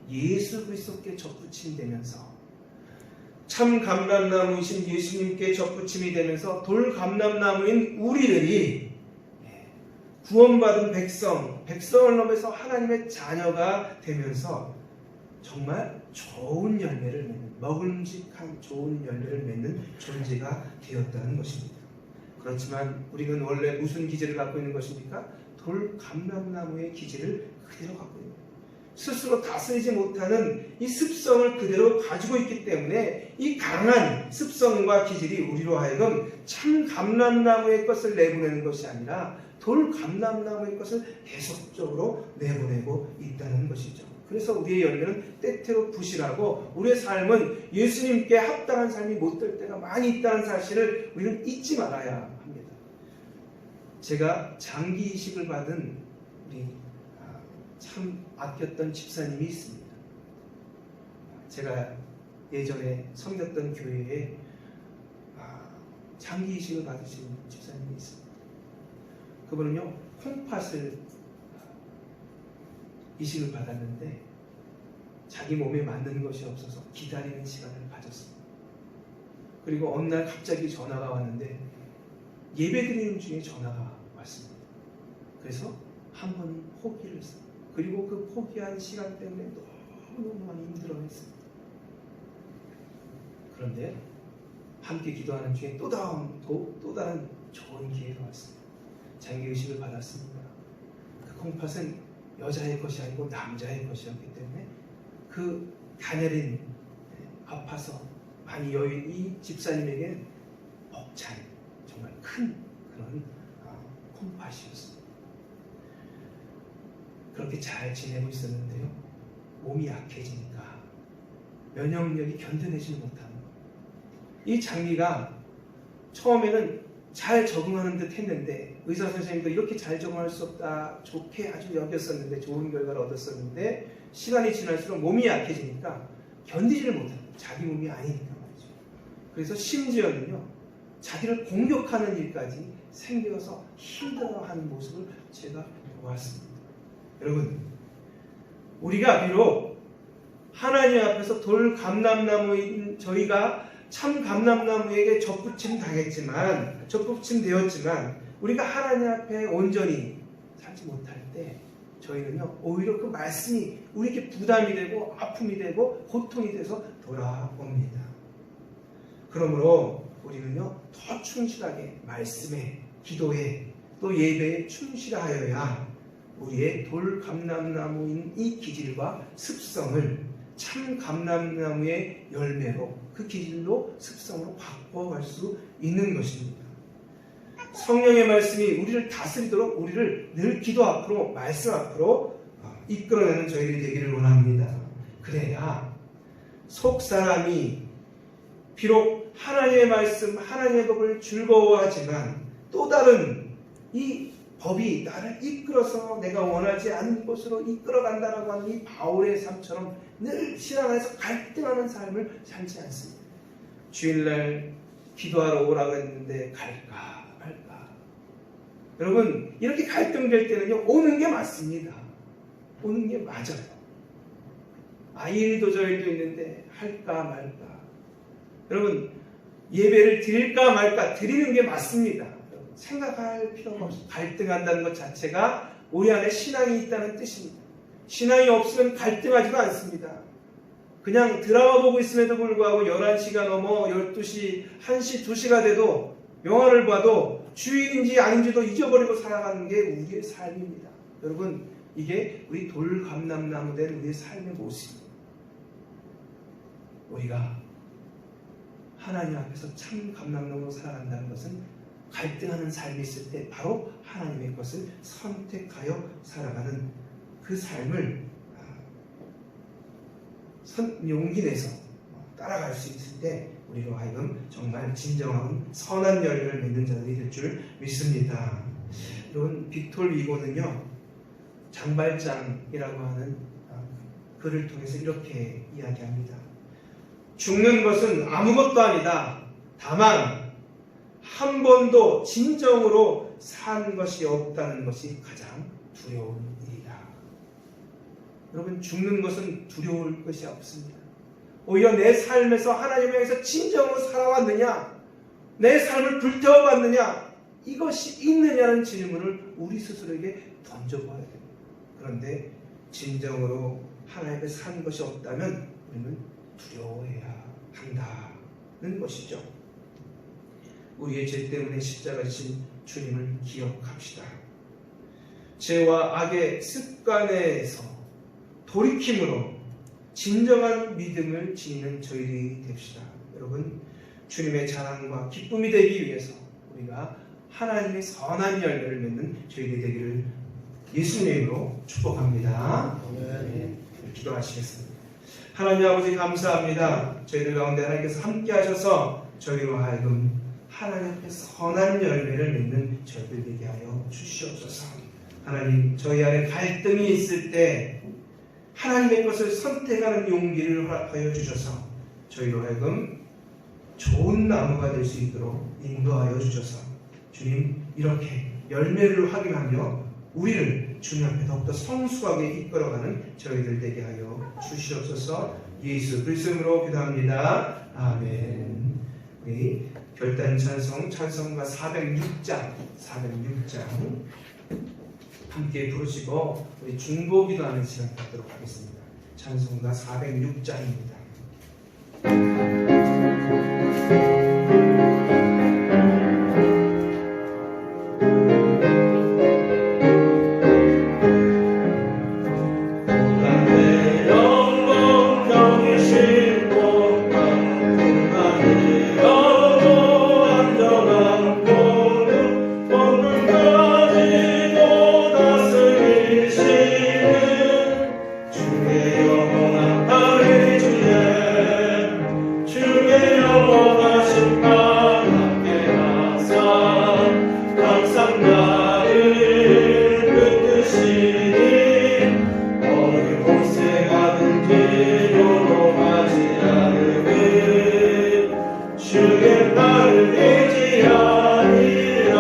예수 그리스도께 접붙임이 되면서 참 감람나무이신 예수님께 접붙임이 되면서 돌 감람나무인 우리들이 구원받은 백성을 넘어서 하나님의 자녀가 되면서 정말 좋은 열매를 맺는, 먹음직한 좋은 열매를 맺는 존재가 되었다는 것입니다. 그렇지만 우리는 원래 무슨 기질을 갖고 있는 것입니까? 돌 감람나무의 기질을 그대로 갖고 있는 거예요. 스스로 다스리지 못하는 이 습성을 그대로 가지고 있기 때문에 이 강한 습성과 기질이 우리로 하여금 참 감람나무의 것을 내보내는 것이 아니라 돌 감람나무의 것을 계속적으로 내보내고 있다는 것이죠. 그래서 우리의 열매는 때때로 부실하고 우리의 삶은 예수님께 합당한 삶이 못 될 때가 많이 있다는 사실을 우리는 잊지 말아야 합니다. 제가 장기 이식을 받은 우리 참 아꼈던 집사님이 있습니다. 제가 예전에 섬겼던 교회에 장기 이식을 받으신 집사님이 있습니다. 그분은요, 콩팥을 이식을 받았는데 자기 몸에 맞는 것이 없어서 기다리는 시간을 가졌습니다. 그리고 어느 날 갑자기 전화가 왔는데 예배드리는 중에 전화가 왔습니다. 그래서 한번 포기를 했습니다. 그리고 그 포기한 시간 때문에 너무너무 많이 힘들어했습니다. 그런데 함께 기도하는 중에 또 다른 좋은 기회가 왔습니다. 장기의식을 받았습니다. 그 콩팥은 여자의 것이 아니고 남자의 것이었기 때문에 그 가녀린 아파서 많이 여인 이 집사님에게는 벅찬 정말 큰 그런 콩팥이었습니다. 그렇게 잘 지내고 있었는데요, 몸이 약해지니까 면역력이 견뎌내지 못하는 거예요. 이 장기가 처음에는 잘 적응하는 듯 했는데 의사 선생님도 이렇게 잘 적응할 수 없다 좋게 아주 여겼었는데 좋은 결과를 얻었었는데 시간이 지날수록 몸이 약해지니까 견디지를 못합니다. 자기 몸이 아니니까 말이죠. 그래서 심지어는요, 자기를 공격하는 일까지 생겨서 힘들어하는 모습을 제가 보았습니다. 여러분, 우리가 비록 하나님 앞에서 돌 감람나무인 저희가 참 감람나무에게 접붙임 되었지만 우리가 하나님 앞에 온전히 살지 못할 때 저희는요, 오히려 그 말씀이 우리에게 부담이 되고 아픔이 되고 고통이 돼서 돌아옵니다. 그러므로 우리는요, 더 충실하게 말씀에, 기도에, 또 예배에 충실하여야 우리의 돌 감람나무인 이 기질과 습성을 참 감람나무의 열매로, 그 기질로 습성으로 바꿔갈 수 있는 것입니다. 성령의 말씀이 우리를 다스리도록 우리를 늘 기도 앞으로, 말씀 앞으로 이끌어내는 저희들이 되기를 원합니다. 그래야 속 사람이 비록 하나님의 말씀, 하나님의 법을 즐거워하지만 또 다른 이 법이 나를 이끌어서 내가 원하지 않는 곳으로 이끌어간다라고 하는 이 바울의 삶처럼 늘 신앙 안에서 갈등하는 삶을 살지 않습니다. 주일날 기도하러 오라고 했는데 갈까 말까. 여러분, 이렇게 갈등될 때는요, 오는 게 맞습니다. 오는 게 맞아요. 이리도 저리도 있는데 할까 말까. 여러분, 예배를 드릴까 말까 드리는 게 맞습니다. 생각할 필요가 없어요. 갈등한다는 것 자체가 우리 안에 신앙이 있다는 뜻입니다. 신앙이 없으면 갈등하지도 않습니다. 그냥 드라마 보고 있음에도 불구하고 11시가 넘어 12시, 1시, 2시가 돼도 영화를 봐도 주인인지 아닌지도 잊어버리고 살아가는 게 우리의 삶입니다. 여러분, 이게 우리 돌감람나무 된 우리의 삶의 모습입니다. 우리가 하나님 앞에서 참 감람나무로 살아간다는 것은 갈등하는 삶이 있을 때 바로 하나님의 것을 선택하여 살아가는 그 삶을 용기 내서 따라갈 수 있을 때 우리로 하여금 정말 진정한 선한 열매를 맺는 자들이 될 줄 믿습니다. 여러분, 빅톨 위고는요, 장발장이라고 하는 글을 통해서 이렇게 이야기합니다. 죽는 것은 아무것도 아니다. 다만 한 번도 진정으로 산 것이 없다는 것이 가장 두려운 일이다. 여러분, 죽는 것은 두려울 것이 없습니다. 오히려 내 삶에서 하나님을 향해서 진정으로 살아왔느냐, 내 삶을 불태워봤느냐, 이것이 있느냐는 질문을 우리 스스로에게 던져봐야 됩니다. 그런데 진정으로 하나님께 산 것이 없다면 우리는 두려워해야 한다는 것이죠. 우리의 죄 때문에 십자가 지신 주님을 기억합시다. 죄와 악의 습관에서 돌이킴으로 진정한 믿음을 지니는 저희들이 됩시다. 여러분, 주님의 자랑과 기쁨이 되기 위해서 우리가 하나님의 선한 열매를 맺는 저희들이 되기를 예수님의 이름으로 축복합니다. 네, 기도하시겠습니다. 하나님 아버지, 감사합니다. 저희들 가운데 하나님께서 함께 하셔서 저희로 하여금 하나님 앞에 선한 열매를 맺는 저희들 되게 하여 주시옵소서. 하나님, 저희 안에 갈등이 있을 때 하나님의 것을 선택하는 용기를 허락하여 주셔서 저희로 하여금 좋은 나무가 될 수 있도록 인도하여 주셔서 주님, 이렇게 열매를 확인하며 우리를 주님 앞에 더욱더 성숙하게 이끌어가는 저희들 되게 하여 주시옵소서. 예수 그리스도로 기도합니다. 아멘. 우리 결단 찬송가 406장 함께 부르시고 우리 중보 기도하는 시간 갖도록 하겠습니다. 찬송가 406장입니다. 주의 팔을 의지하리라.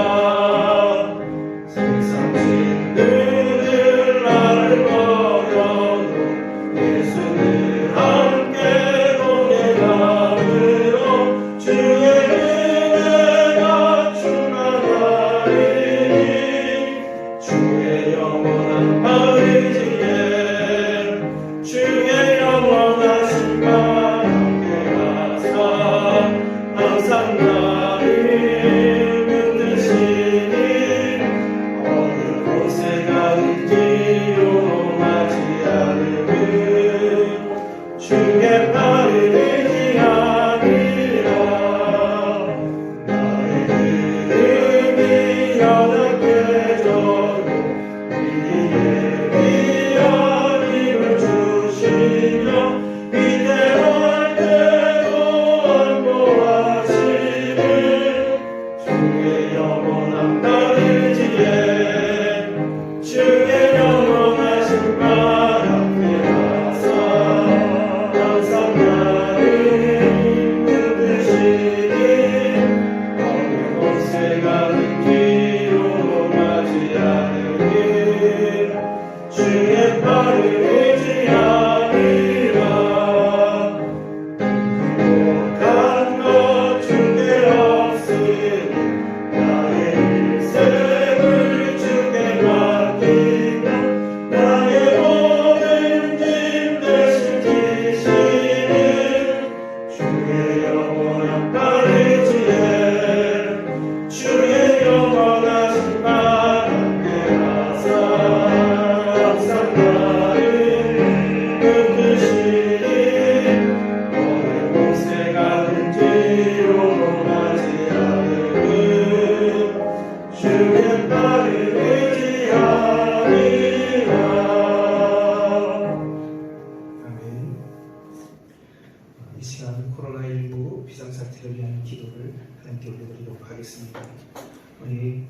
우리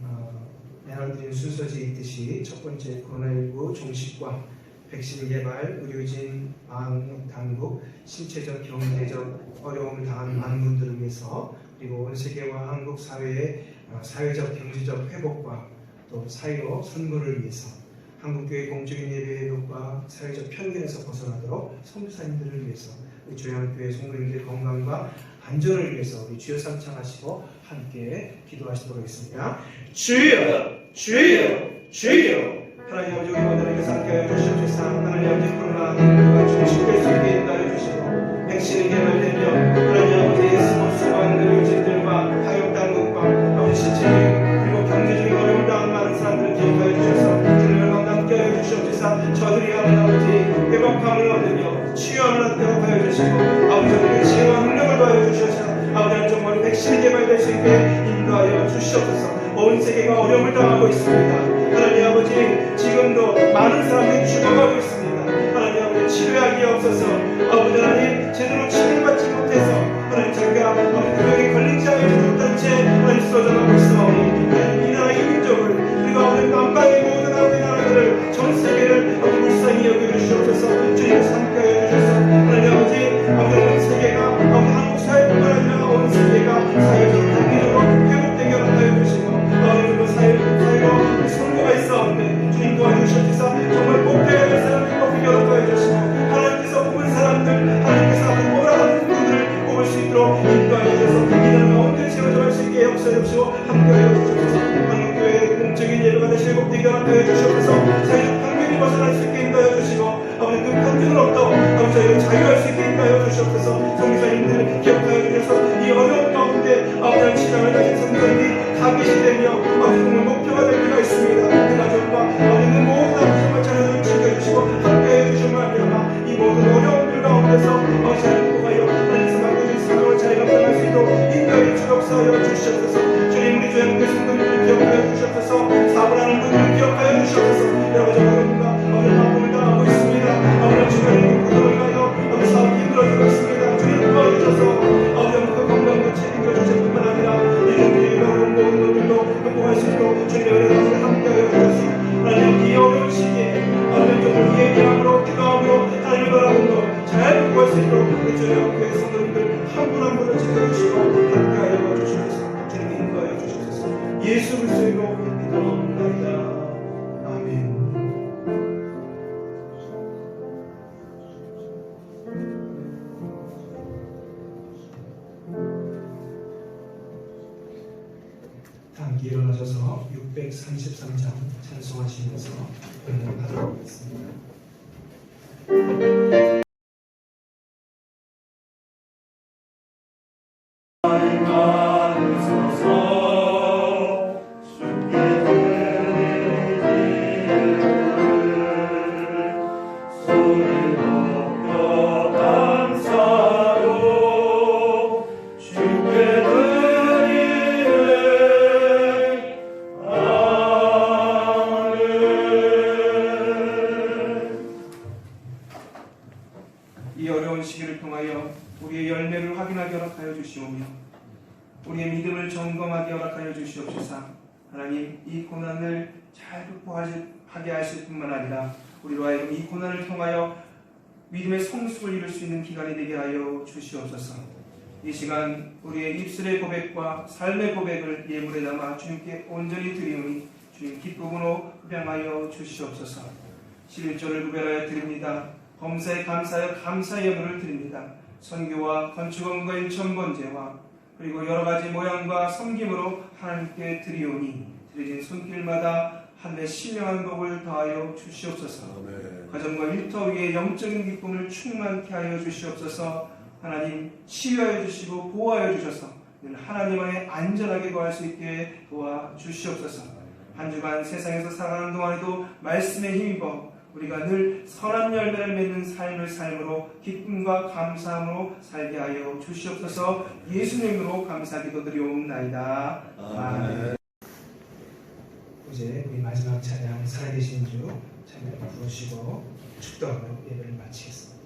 메널드린 순서지에 있듯이 첫 번째 코로나19 종식과 백신 개발, 의료진, 방역 당국, 신체적, 경제적 어려움을 당하는 많은 분들을 위해서 그리고 온 세계와 한국 사회의 사회적, 경제적 회복과 또 사회로 선물을 위해서 한국교회 공적인 예배 회복과 사회적 편견에서 벗어나도록 선교사님들을 위해서 우리 조양교회 성도님들의 건강과 안전을 위해서 우리 주여 삼창하시고 함께 기도하시도록 하겠습니다. 주여! 주여! 주여! 하나님 아버지 우리 모두에게 함께하여 주시옵소서. 하나님 아버지 코로나19가 종식될 수 있게 인도하여 주시고 백신이 개발되며 하나님 아버지 수많은 의료진들과 방역당국과 아버지 실질적인 그리고 경제적인 어려움을 당한 많은 사람들을 기억하여 주셔서 주님을 함께하여 주시옵소서. 저들이 하나님 아버지 회복함을 얻으며 치유함을 얻도록 하여 주시고 아버지 우리에게 치유와 능력을 더하여 주셔서 아버지 정말 백신이 개발될 수 있게 인도하여 주시옵소서. 온 세계가 어려움을 당하고 있습니다. 하나님 아버지 지금도 많은 사람들이 죽어가고 있습니다. 하나님 아버지 치료약이 없어서 아버지 하나님 제대로 치료받지 못해서 하나님 자기가 병에 걸리지 않은 못한 채 하나님 쓰러져가고 있사오니 하나님 이 나라의 민족을 그리고 아버지 남방의 모든 아버지 나라들을 전 세계를 아버지 불쌍히 여겨주시옵소서. 주님께서 함께하여 주셔서 하나님 아버지 온 세계가 아버지 한국 사회뿐만 아니라 온 세계가 사회적으로 경제적으로 회복되게 하여 주시고 아버지 사회가 선거가 있사온데 주님 도와주시옵소서. 정말 복되어야 될 사람들이 뽑히게 하여 주시고 하나님께서 뽑은 사람들 하나님께서 아버지 뭐라 하는 분들을 뽑을 수 있도록 인도하여 주셔서 이 나라가 온전히 세워져갈 수 있게 역사해 주시고 함께하여 주시옵소서. 한국교회의 공적인 예배가 다시 회복되게 하여 주시옵소서. 사회적 편견이 벗어날 수 있게 인도하여 주시고 아버지 그 편견으로부터 아버지 저희를 자유할 수 있게 인도하여 주시옵소서. 성교사님들 기억하여 주셔서 이 어려운 가운데 아버지 신앙을 가진 성도님이 다 계시되며 아버지 정말 목표가 될 때가 있습니다. 그 가정과 아버지 그 모든 아버지 정말 자녀들을 지켜주시고 함께해 주시면 하나님 이 모든 어려움들 가운데서 아버지 하나님 통하여 하나님께서 맡겨주신 사명을 잘 감당할 수 있도록 인도하여 주옵소서. 주시옵소서. 주님 우리 조양교회 성도님들 기억하여 주시옵소서. 사고나는 분들을 기억하여 주시옵소서. 여러 가지 어려움과 아버지 아픔을 당하고 있습니다. 아버지 주변에 구도를 위하여 아버지 사업이 힘들어지고 있습니다. 주님 도와주셔서 아버지 그 건강도 책임져 주실 뿐만 아니라 이들이 어려운 모든 것들도 극복할 수 있도록 주님의 은혜가 함께하여 주셔서 하나님 이 어려운 시기에 아버지 정말 예비함으로 기도함으로 하나님을 바라보고 잘 극복할 수 있도록 우리 조양교회 성도님들 한 분 한 분을 지켜주시고 함께하여 주시옵소서. 주님 인도하여 주시옵소서. 예수 그리스도의 이름으로 기도합니다. 아멘. 함께 일어나셔서 633장 찬송하시면서 은혜하도록 하겠습니다. 이 어려운 시기를 통하여 우리의 열매를 확인하게 허락하여 주시오며 우리의 믿음을 점검하게 허락하여 주시옵소서. 하나님 이 고난을 잘 극복하게 하실 뿐만 아니라 우리로 하여금 이 고난을 통하여 믿음의 성숙을 이룰 수 있는 기간이 되게 하여 주시옵소서. 이 시간 우리의 입술의 고백과 삶의 고백을 예물에 담아 주님께 온전히 드리오니 주님 기쁨으로 흡양하여 주시옵소서. 11조를 구별하여 드립니다. 범사에 감사하여 감사의 예물을 드립니다. 선교와 건축원과 일천번제와 그리고 여러가지 모양과 섬김으로 하나님께 드리오니 드려진 손길마다 한 해 신령한 복을 더하여 주시옵소서. 아멘. 가정과 일터 위에 영적인 기쁨을 충만케 하여 주시옵소서. 하나님 치유하여 주시고 보호하여 주셔서 늘 하나님 안에 안전하게 거할 수 있게 도와주시옵소서. 한 주간 세상에서 살아가는 동안에도 말씀에 힘입어 우리가 늘 선한 열매를 맺는 삶을 삶으로 기쁨과 감사함으로 살게 하여 주시옵소서. 예수님으로 감사 기도드리옵나이다. 아멘. 이제 우리 마지막 찬양 살아계신 주 찬양 부르시고 축도하며 예배를 마치겠습니다.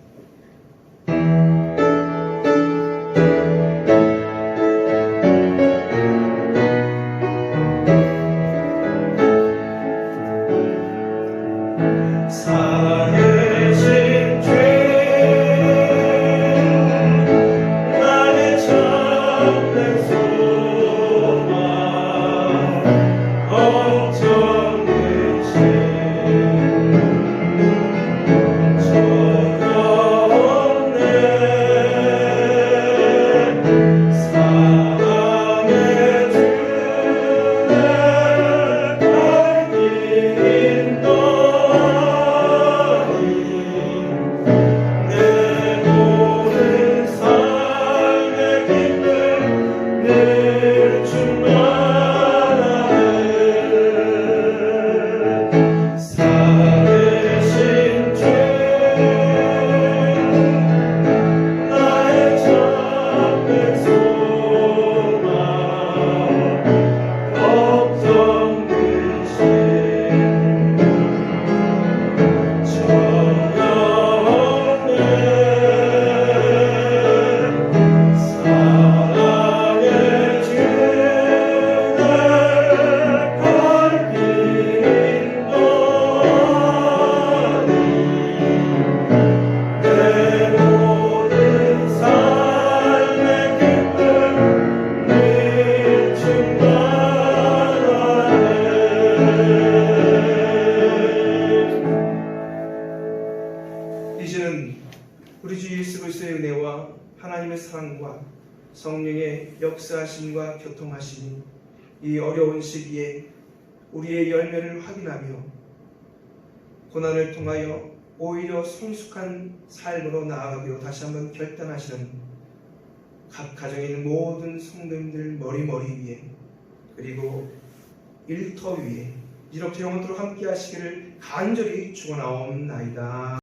그리스도의 은혜와 하나님의 사랑과 성령의 역사하심과 교통하심이 이 어려운 시기에 우리의 열매를 확인하며 고난을 통하여 오히려 성숙한 삶으로 나아가기로 다시 한번 결단하시는 각 가정에 있는 모든 성도님들 머리 위에 그리고 일터 위에 이렇게 영원토록 함께 하시기를 간절히 축원하옵나이다.